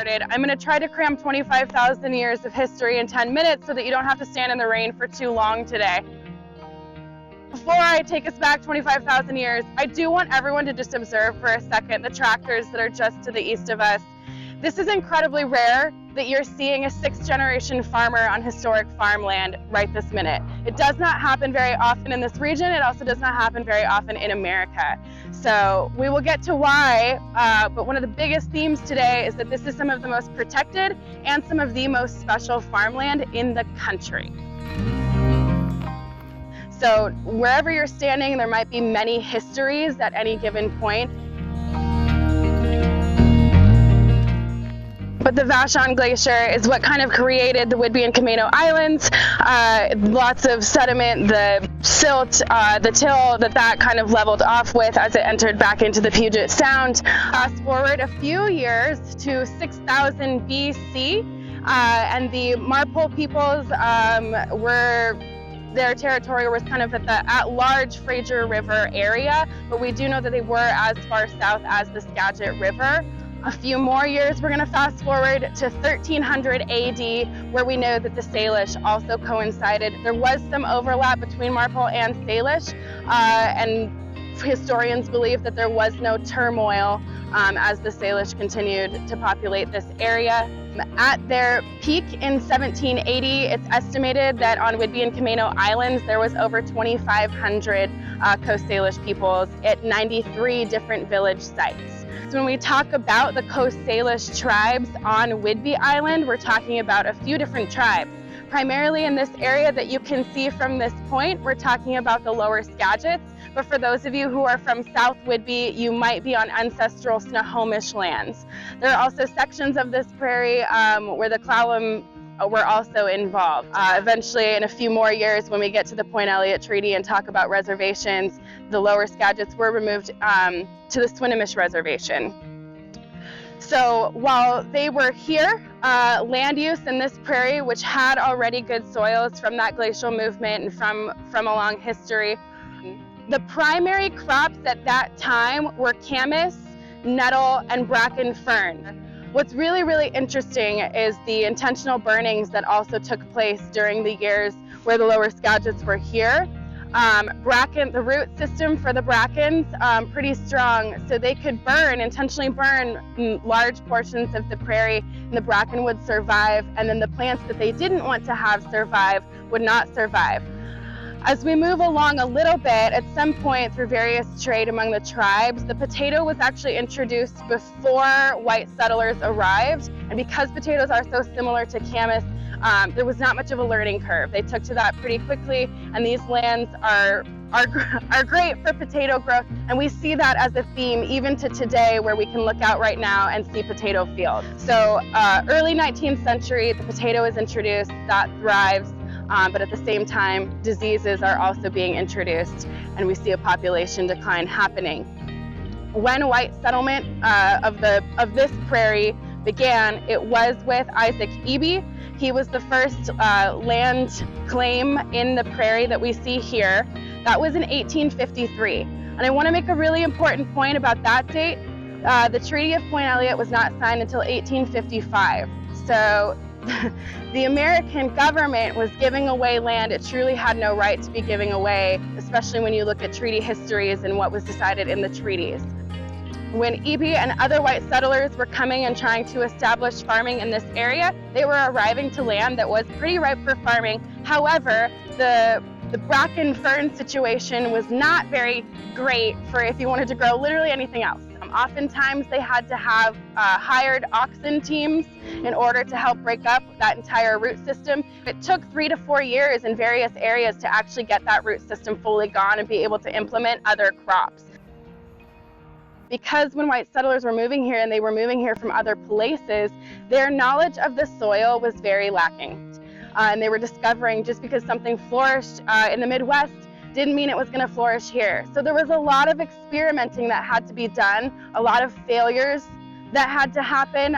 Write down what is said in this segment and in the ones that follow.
started. I'm going to try to cram 25,000 years of history in 10 minutes so that you don't have to stand in the rain for too long today. Before I take us back 25,000 years, I do want everyone to just observe for a second the tractors that are just to the east of us. This is incredibly rare that you're seeing a 6th generation farmer on historic farmland right this minute. It does not happen very often in this region. It also does not happen very often in America. So we will get to why, but one of the biggest themes today is that this is some of the most protected and some of the most special farmland in the country. So wherever you're standing, there might be many histories at any given point. But the Vashon Glacier is what kind of created the Whidbey and Camino Islands. Lots of sediment, the silt, the till that kind of leveled off with as it entered back into the Puget Sound. Fast forward a few years to 6000 BC, and the Marpole peoples their territory was kind of at the at-large Fraser River area, but we do know that they were as far south as the Skagit River. A few more years, we're going to fast forward to 1300 AD, where we know that the Salish also coincided. There was some overlap between Marpole and Salish, and historians believe that there was no turmoil as the Salish continued to populate this area. At their peak in 1780, it's estimated that on Whidbey and Camino Islands, there was over 2,500 Coast Salish peoples at 93 different village sites. So when we talk about the Coast Salish tribes on Whidbey Island, we're talking about a few different tribes. Primarily in this area that you can see from this point, we're talking about the lower Skagits. But for those of you who are from South Whidbey, you might be on ancestral Snohomish lands. There are also sections of this prairie where the Clallam were also involved. Eventually, in a few more years, when we get to the Point Elliott Treaty and talk about reservations, the lower Skagits were removed to the Swinomish Reservation. So while they were here, land use in this prairie, which had already good soils from that glacial movement and from along history, the primary crops at that time were camas, nettle, and bracken fern. What's really, really interesting is the intentional burnings that also took place during the years where the lower Skagits were here. Bracken, the root system for the brackens, pretty strong, so they could intentionally burn large portions of the prairie, and the bracken would survive, and then the plants that they didn't want to have survive would not survive. As we move along a little bit, at some point through various trade among the tribes, the potato was actually introduced before white settlers arrived, and because potatoes are so similar to camas, there was not much of a learning curve. They took to that pretty quickly, and these lands are great for potato growth, and we see that as a theme even to today, where we can look out right now and see potato fields. So early 19th century, the potato is introduced, that thrives, but at the same time, diseases are also being introduced, and we see a population decline happening. When white settlement of this prairie began, it was with Isaac Ebey. He was the first land claim in the prairie that we see here. That was in 1853. And I want to make a really important point about that date. The Treaty of Point Elliott was not signed until 1855. So the American government was giving away land it truly had no right to be giving away, especially when you look at treaty histories and what was decided in the treaties. When Ebey and other white settlers were coming and trying to establish farming in this area, they were arriving to land that was pretty ripe for farming. However, the bracken fern situation was not very great for if you wanted to grow literally anything else. Oftentimes they had to have hired oxen teams in order to help break up that entire root system. It took 3 to 4 years in various areas to actually get that root system fully gone and be able to implement other crops. Because when white settlers were moving here, and they were moving here from other places, their knowledge of the soil was very lacking. And they were discovering just because something flourished in the Midwest didn't mean it was going to flourish here. So there was a lot of experimenting that had to be done, a lot of failures that had to happen.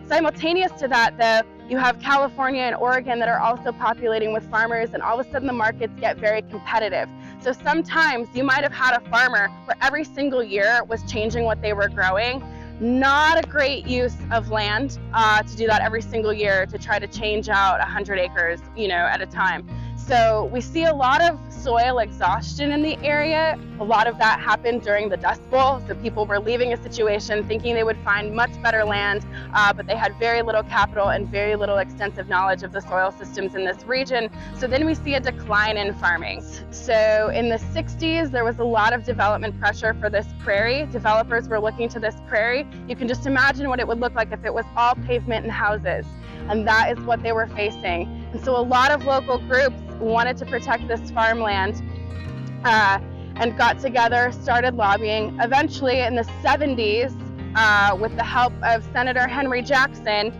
Simultaneous to that, though, you have California and Oregon that are also populating with farmers, and all of a sudden the markets get very competitive. So sometimes you might have had a farmer where every single year was changing what they were growing. Not a great use of land to do that every single year, to try to change out 100 acres, at a time. So we see a lot of soil exhaustion in the area. A lot of that happened during the Dust Bowl. So people were leaving a situation thinking they would find much better land, but they had very little capital and very little extensive knowledge of the soil systems in this region. So then we see a decline in farming. So in the 60s, there was a lot of development pressure for this prairie. Developers were looking to this prairie. You can just imagine what it would look like if it was all pavement and houses. And that is what they were facing. And so a lot of local groups wanted to protect this farmland and got together, started lobbying. Eventually in the 70s, with the help of Senator Henry Jackson,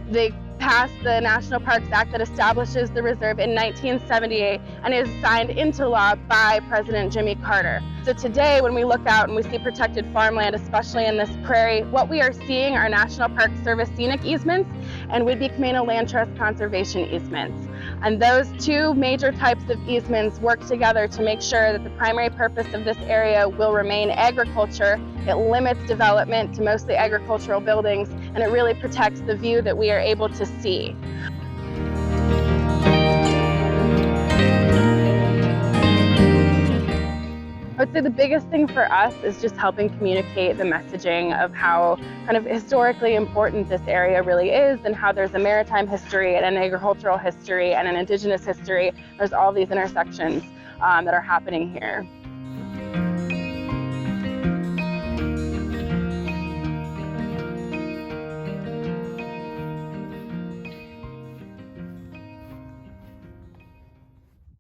they passed the National Parks Act that establishes the reserve in 1978 and is signed into law by President Jimmy Carter. So today, when we look out and we see protected farmland, especially in this prairie, what we are seeing are National Park Service scenic easements and Whidbey Camano Land Trust conservation easements. And those two major types of easements work together to make sure that the primary purpose of this area will remain agriculture. It limits development to mostly agricultural buildings, and it really protects the view that we are able to see. I would say the biggest thing for us is just helping communicate the messaging of how kind of historically important this area really is, and how there's a maritime history and an agricultural history and an indigenous history. There's all these intersections that are happening here.